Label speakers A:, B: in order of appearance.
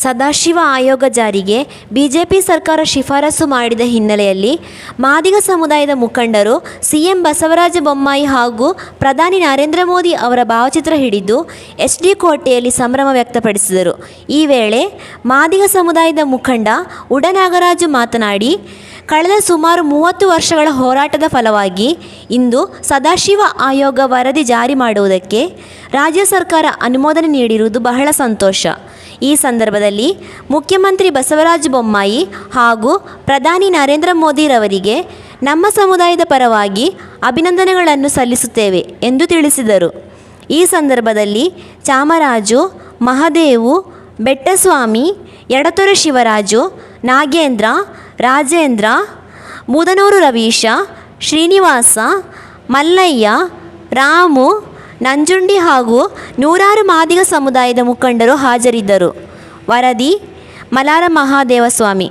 A: ಸದಾಶಿವ ಆಯೋಗ ಜಾರಿಗೆ ಬಿಜೆಪಿ ಸರ್ಕಾರ ಶಿಫಾರಸು ಮಾಡಿದ ಹಿನ್ನೆಲೆಯಲ್ಲಿ ಮಾದಿಗ ಸಮುದಾಯದ ಮುಖಂಡರು ಸಿಎಂ ಬಸವರಾಜ ಬೊಮ್ಮಾಯಿ ಹಾಗೂ ಪ್ರಧಾನಿ ನರೇಂದ್ರ ಮೋದಿ ಅವರ ಭಾವಚಿತ್ರ ಹಿಡಿದು ಎಚ್ಡಿ ಕೋಟೆಯಲ್ಲಿ ಸಂಭ್ರಮ ವ್ಯಕ್ತಪಡಿಸಿದರು. ಈ ವೇಳೆ ಮಾದಿಗ ಸಮುದಾಯದ ಮುಖಂಡ ಉಡ ನಾಗರಾಜು ಮಾತನಾಡಿ, ಕಳೆದ ಸುಮಾರು 30 ವರ್ಷಗಳ ಹೋರಾಟದ ಫಲವಾಗಿ ಇಂದು ಸದಾಶಿವ ಆಯೋಗ ವರದಿ ಜಾರಿ ಮಾಡುವುದಕ್ಕೆ ರಾಜ್ಯ ಸರ್ಕಾರ ಅನುಮೋದನೆ ನೀಡಿರುವುದು ಬಹಳ ಸಂತೋಷ. ಈ ಸಂದರ್ಭದಲ್ಲಿ ಮುಖ್ಯಮಂತ್ರಿ ಬಸವರಾಜ ಬೊಮ್ಮಾಯಿ ಹಾಗೂ ಪ್ರಧಾನಿ ನರೇಂದ್ರ ಮೋದಿರವರಿಗೆ ನಮ್ಮ ಸಮುದಾಯದ ಪರವಾಗಿ ಅಭಿನಂದನೆಗಳನ್ನು ಸಲ್ಲಿಸುತ್ತೇವೆ ಎಂದು ತಿಳಿಸಿದರು. ಈ ಸಂದರ್ಭದಲ್ಲಿ ಚಾಮರಾಜು, ಮಹದೇವು, ಬೆಟ್ಟಸ್ವಾಮಿ, ಎಡತೊರೆ ಶಿವರಾಜು, ನಾಗೇಂದ್ರ, ರಾಜೇಂದ್ರ, ಮುದನೂರು ರವೀಶ, ಶ್ರೀನಿವಾಸ, ಮಲ್ಲಯ್ಯ, ರಾಮು, ನಂಜುಂಡಿ ಹಾಗೂ ನೂರಾರು ಮಾದಿಗ ಸಮುದಾಯದ ಮುಖಂಡರು ಹಾಜರಿದ್ದರು. ವರದಿ ಮಲಾರ ಮಹಾದೇವಸ್ವಾಮಿ.